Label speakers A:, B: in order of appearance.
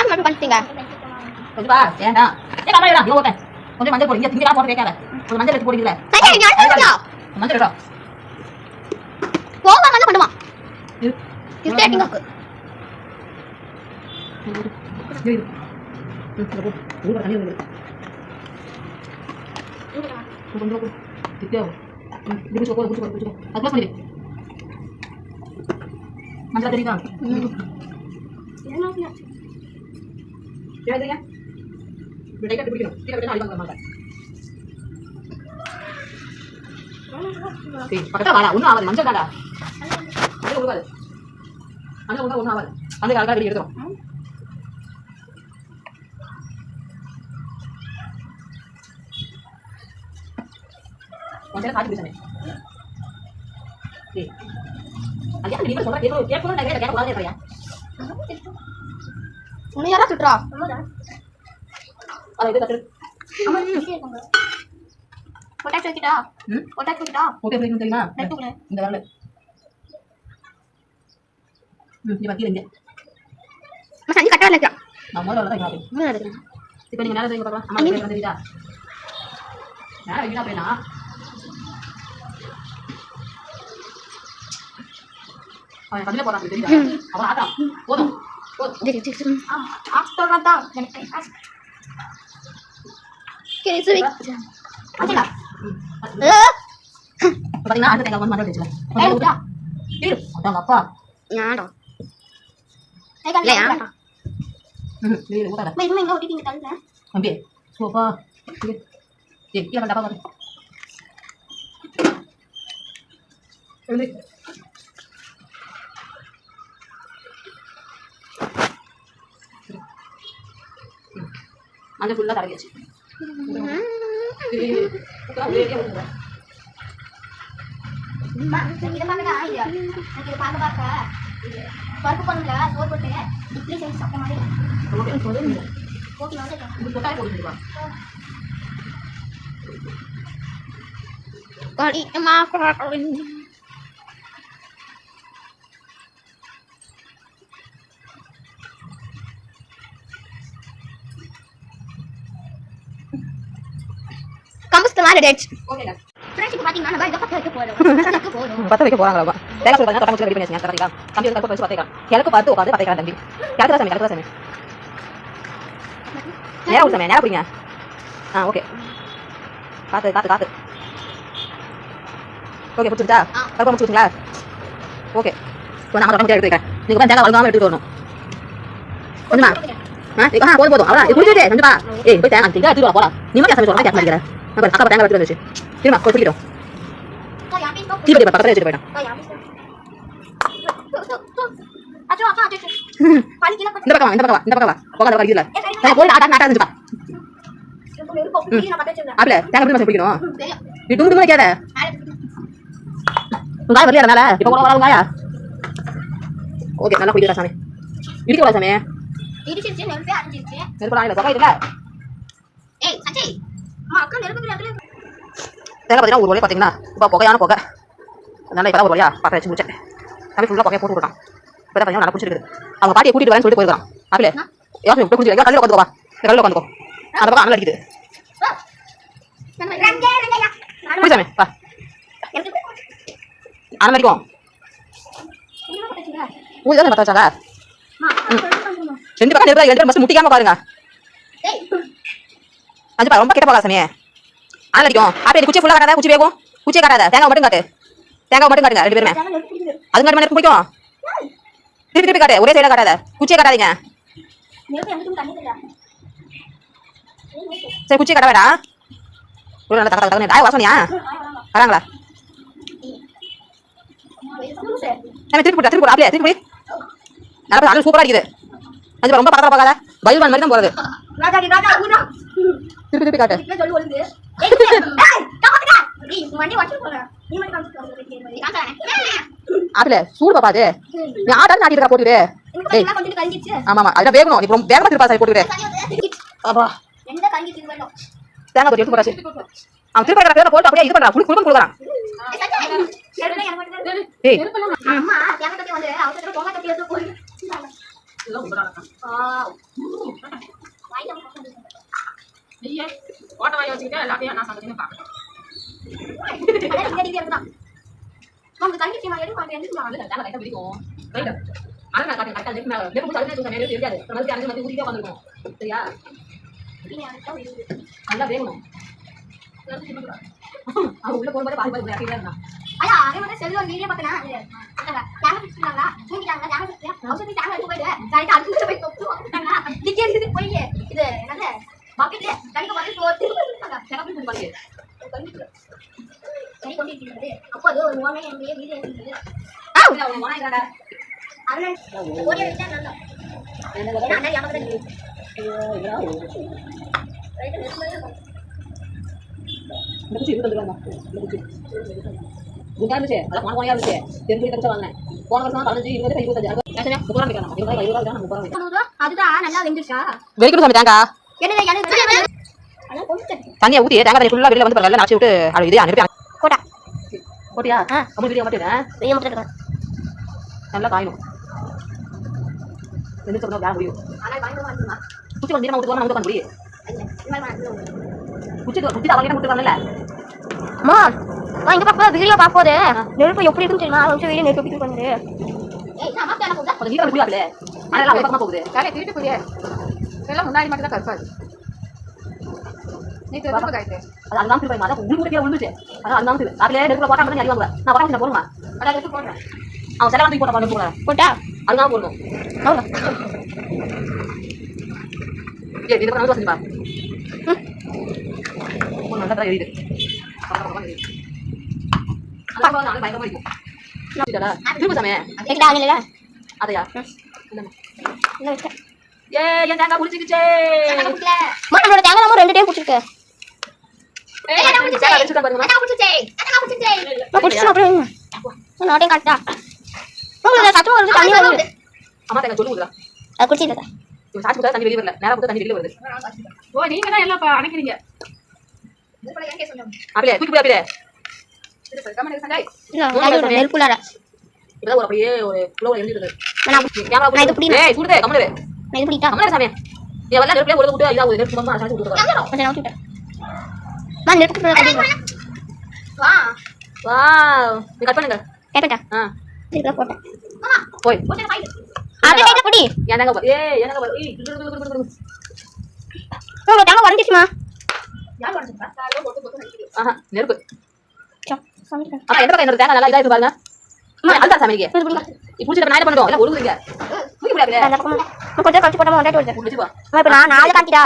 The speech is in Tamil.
A: மட்டும் பண்ணிட்டீங்க
B: கொஞ்சம் பா ஏண்டா ஏ கமலா இங்க ஓகே கொஞ்சம் மஞ்சள் போடு இங்க திங்கலாம் போட்டு கேட்காத கொஞ்சம் மஞ்சள் எடுத்து போடுங்கல மஞ்சள் எடுடா
A: கோவமா வந்து பண்ணுவான் இஸ்டேட்டிங் இருக்கு
B: மஞ்சள் தெரியுதா ஏன் விடைக்கு பிடிக்கணும் கீழ விட்டு அடி வாங்க மாட்டேன் ஏய் பக்கத்துல வாடா ஒண்ணும் ஆகாது மஞ்சள் தாடா அது உருவாது அந்த ஒண்ணும் ஆகாது அந்த காலத்துல வெளிய எடுத்துறோம் கொஞ்சம் காட்டி பேசுறேன் ஏய் ஐயா நீ சொல்ற கேட்கணும் நான் கேட்க கூடாது கேட்கறியா
A: உன்னை யாரா சுட்றா
B: அத இது தட்டு
A: அம்மா இங்கே இருங்க பொட்டாட்டோ வைக்கிட்டா பொட்டாட்டோ வைக்கிட்டா
B: ஓகே ஃப்ரெண்ட் தெரியுமா
A: நெட்டுக்குள்ள
B: இந்த வரல நீ பாக்கி இங்க
A: நான் சஞ்சி கட்டா இல்ல
B: நான் முதல்ல வரேன் இங்க
A: மூணு எடுக்கிறேன்
B: இப்போ நீங்க நேரா போய் பார்க்கலாம் அம்மா பேர் வந்துடா நேரா வைக்கணும் அப்படினா அவன் கண்ணில போறான் தெரியுதா அவன் ஆட்டா போதும் போதும்
A: ஆக்ஸ்டோரா எனக்கு கேசு அடடா
B: பாத்தீங்கன்னா அந்த தேங்காய் வந்து மண்ணை வெச்சுக்கலாம் இரு அதான் அப்பா
A: ஞாடா இல்லையா
B: இரு ஊத்தாத
A: மே இன்னும் எங்க ஓட்டிட்டீங்க தள்ளல
B: அப்படியே சோப்பா ஏய் கீழ டப்பா பாரு எழுதி அந்த ஃபுல்லா தடவியாச்சு
A: அம்மா இத பாருங்க ஐயா எனக்கு பாக்க பருப்பு பண்ணல சோறு போட்டு இட்லி செஞ்சு சாப்பிட்ட மாதிரி
B: ஓகே போதும்
A: ஓகே வந்து
B: இது கொட்டாய் போடுங்க
A: கறி அம்மா கறி கம்பஸ்ட் மாதிரி டேட்
B: ஓகேடா
A: ஃப்ரெண்ட்ஸ் பாத்தீங்கன்னா நம்ம இத பத்த வைக்க போறோம்
B: பத்த வைக்க போறாங்களா தேங்காய் சோறு பண்ணா தொட்டா ரெடி பண்ணி வச்சிருக்கேன் தரீங்க தம்பி வந்து கருப்பு வச்சு பத்தேக்கா கிழக்கு பார்த்து உட்கார்ந்து பத்தேக்கா தம்பி கிழக்கு சாமி நேரா ஊர் சாமி நேரா புடிங்க ஓகே காத்து ஓகே புடிச்சா கருப்பு முடிச்சுங்களா ஓகே இப்போ நான் தொடர்ந்து எடுத்து வைக்கிறேன் நீங்க வந்து தேங்காய் வளர்க்காம எடுத்துட்டு வரணும் கொஞ்சமா போதும் அவ்வளோ இது குடிச்சிட்டே கொஞ்சமா ஏய் போய் தேங்காய் எடுத்துட்டு போலாம் நீ மட்டும் சாமி சொல்றேன் கேட்க மாட்டேங்கிறேன் அக்கா தேங்காய் எடுத்துட்டு வந்துச்சு திரும்ப போய் பிடிக்கிறோம் தீபதி பக்கத்துல வச்சுட்டு போயிட்டான் இந்த பக்கம் வா போகாத வரைக்கும் இல்ல போய் ஆட்டா செஞ்சுப்பா ஆப்ல தேங்காய் எப்படி பிடிக்கணும் நீ டுங்கு கேத உங்க காய் வரலையா அதனால இப்போ கூட வராதுங்கயா ஓகே நல்லா குடிக்கிறா சாமி இடிக்க கூடாது சாமி
A: இடிச்சிருச்சு நெருப்பே அடிச்சிருச்சு
B: நெருப்பு ஆயில தொகை இல்ல
A: ஏய் சச்சி அம்மா அக்கா நெருப்பு அதுல
B: தேங்காய் பார்த்தீங்கன்னா ஒரு வழியா பார்த்தீங்கன்னா இப்போ புகையான புகை அதனால இப்போ ஒரு வழியா பார்த்து வச்சு முடிச்சேன் சாமி ஃபுல்லாக புகையை போட்டு விட்டான் இப்போ பார்த்தீங்கன்னா நல்லா பிடிச்சிருக்குது அவங்க பாட்டியை கூட்டிட்டு வரேன்னு சொல்லிட்டு போயிருக்கான் ஆப்பிள யாரும் இப்போ குடிச்சு கல்லில் உட்காந்துக்கோப்பா கல்லில் உட்காந்துக்கோ அந்த பக்கம் அனல் அடிக்குது சாமி பா அனல் அடிக்கும் ஊதி தான் பற்ற வச்சாங்க ரெண்டு பக்கம் நெருப்பு ரெண்டு பேரும் மஸ்ட் முட்டிக்காம பாருங்க அஞ்சு ரொம்ப கிட்ட போகலாம் சாமியே அனல் அடிக்கும் ஆப்பிள் குச்சி ஃபுல்லாக காட்டாத குச்சி வேகும் குச்சியை காட்டாத தேங்காய் மட்டும் காட்டு தேங்காய் மட்டும் காட்டுங்க ரெண்டு பேருமே அது காட்டு நெருப்பு பிடிக்கும் திருப்பி காட்டு ஒரே சைடாக காட்டாத குச்சியை காட்டாதீங்க சரி குச்சியை காட்ட வேடா ஒரு நல்ல தக்க தாய் வாசனியா வராங்களா திருப்பி போடு அப்படியே திருப்பி நல்லா அனல் சூப்பராக அடிக்குது அஞ்சு ரொம்ப பக்கத்தில் பார்க்காத பயில் மாதிரி தான் போகிறது திருப்பி காட்டு ஆப்பிள சூடு பாப்பா அது நீ ஆட்டாலும் ஆட்டிட்டு போட்டுவிடு ஆமா அதெல்லாம் வேகணும் நீ ரொம்ப வேகமா திருப்பா சார் போட்டுவிடு அப்பா தேங்காய் தொட்டி எடுத்து போட்டாச்சு அவன் திருப்பி கடை போட்டு அப்படியே இது பண்றான் குடுக்கும் கொடுக்குறான் ஏய் இதெல்லாம் ரொம்ப நல்லா
A: வாயில
B: நீயே ஓட்ட வாயை வச்சுக்கிட்டே எல்லாத்தையும் நான் சமைச்சு பார்க்கறேன்.
A: இங்க டிவி இருக்குதான். உங்க தங்கச்சி நான் எடுக்க மாட்டேன் எந்திரிச்சு
B: அது கரெக்டா லைட்டா பிடிக்கும். ரைட். அரை நான் காட்டுறேன். கரெக்டா நெருப்பு மேல நெருப்பு தள்ளி தூக்க நேரே தெரியாது. நமக்கு அரைஞ்சு வந்து ஊத்திட்டே வந்துரும். சரியா?
A: நீங்க அரைச்சா ஒரு
B: நல்லா வேகணும். அவ உள்ள போகும்போது பாதி பாதி அப்படியே இருந்தா.
A: ஐயா அதே மாதிரி செல்ல வீடியோ பார்த்தனா கேமரா ஃபிக்ஸ் பண்ணாங்களா தூங்கிட்டாங்க கேமரா ஃபிக்ஸ் அவங்க கேமரா எடுத்து போயிடு ரைட் அடுத்து போய் தொப்பு வந்துட்டாங்க டிக்கெட் இது போய் இது என்னது பாக்கெட்ல தனிக்கு வந்து போட்டு இருக்காங்க செலவு பண்ணி பாருங்க கை கொண்டு இருக்கிறது அப்போ அது ஒரு ஓனை எங்க வீடியோ எடுத்தது
B: இல்ல அவன் வாங்கடா.
A: அதனால ஓடிய வச்சா நல்லா நான் யாம தான் ரைட்
B: இந்த குச்சி இது வந்துருவாங்க. இந்த குச்சி குண்டா இருந்துச்சு. அதான் போனையா இருந்துச்சு. தெரிஞ்சு கிட்ட வாங்கினேன். போன வருஷம் 15 20 25 ஏசனே 30 ரூபாய் கேட்கணும். 20 ரூபாய் தான் 30 ரூபாய்.
A: அதுதான் நல்லா வெந்துச்சா
B: வெடிக்கணும் சாமி தேங்கா.
A: என்னது அதான் கொஞ்சம்
B: தண்ணியை ஊத்தி தேங்காய் தண்ணி ஃபுல்லா வெளில வந்து பரவாயில்ல நாச்சி விட்டு அது இதே அனுப்பி
A: கோட்டா
B: போட்டியா? கம்மி வீடியோ மாட்டேன்.
A: வெய்ய மட்டும்
B: நல்லா காயணும். எந்த சொன்னா வேற முடியும்.
A: ஆனா பயங்கரமா இருக்குமா
B: குச்சி வந்து நம்ம ஊத்துவோம் நம்ம முடியும்.
A: இந்த மாதிரி
B: குச்சி குச்சி அவங்க ஊத்து வரல.
A: அம்மா நான் இங்க பாப்பா வீடியோ பாப்போதே நெருப்பு எப்படி இருக்குன்னு தெரியுமா கொஞ்சம் வீடியோ நெருப்பு எப்படி பண்ணுது ஏய் நான் மாட்டேன் போதா
B: கொஞ்சம் நீங்க முடியாதுல. ஆனா எல்லாம் பக்கமா போகுது.
C: வேலை வீட்டுக்குரிய எல்லாம் முன்னாடி மட்டும் தான் கருப்பாது நீ தெரிஞ்சு காய்த்து
B: அது அங்க தான் போய் மாட்டா உங்களுக்கு கூட விழுந்துச்சு. அதான் அங்க தான் அதுல நெருப்புல போட்டா மட்டும் அறிவாங்க. நான் வரேன் நான் போறேன்.
A: அட எடுத்து போடுறேன்
B: அவன் செலவு தூக்கி போட்டா பாருங்க போறேன்.
A: போட்டா
B: அதுதான் போறணும்.
A: வாங்க
B: ஏய் இது பண்ணா வந்து பாரு. ஒரு நல்ல எரியுது. அதான் நான் பயங்கரமா இருக்கும். என்னடா? திரும்ப சாமே.
A: கேக்குதா இல்ல
B: அதையா?
A: இல்ல வெச்ச
B: ஏய் என் தேங்காய் புடிச்சிக்கிச்சே.
A: நம்மளோட தேங்காய் நம்ம 2 டைம் புடிச்சிருக்கு
B: ஏய் நான் புடிச்சிட்டேன். புடிச்சிட்டேன் பாருங்க.
A: நான் புடிச்சிட்டேன் அப்படியே நாட்டே காட்டா உங்களுக்கு சத்தம் வருது தண்ணி வருது
B: அம்மா தேங்காய் சொல்லுங்கடா.
A: அது குடிச்சிட்டா
B: இவன் சாச்சு கூட தண்ணி வெளிய வரல. நேரா கூட தண்ணி வெளிய வருது.
C: ஓ நீங்க தான் எல்லாம் அணைக்கிறீங்க
B: அப்படியே தூக்கி போய் அப்படியே.
A: இல்ல அது நெருப்புலாட
B: இதெல்லாம் ஒரு அப்படியே ஒரு ஃப்ளோல எழுதிடுது.
A: நான் இது புடி
B: ஏய் சுடுதே கம்மலே.
A: நான் இது புடிட்டா
B: கம்மலே சாமி. நீ வரல நெருப்புல ஒழுங்க விட்டு இதா ஒரு நெருப்பு சும்மா சாச்சு விட்டுறா.
A: கொஞ்சம் நான் விட்டுட்டேன் நான் நெருப்பு கட்டிடுவா வா
B: வாவ் நீ கட் பண்ணுங்க.
A: கேட்டா
B: ஆ
A: போட்டேன்
B: போய்
A: போட்டேன் ஃபைல் அப்படியே கையில புடி
B: என்னங்க ஏய் என்னங்க ஏய்
A: உங்க தேங்காய் வறண்டிச்சுமா
C: யார் வரது
B: ஆஹா நெருப்பு.
A: சாமிடா
B: அம்மா எந்த பக்கம் தேங்காய் நல்லா இதா இருக்கு பாருங்க. அம்மா அல்தா சாமிக்கு.
A: இது புடிங்க
B: நீ புடிச்சிட்டு நான் என்ன பண்ணட்டும்? எல்லாம் ஒழுங்குறீங்க. தூக்கி போடாதே.
A: நான் கொஞ்சம் கழிச்சு போடாம வந்தாட்டு வருது
B: புடிச்சு போ.
A: இப்ப நான் நாளை காமிடா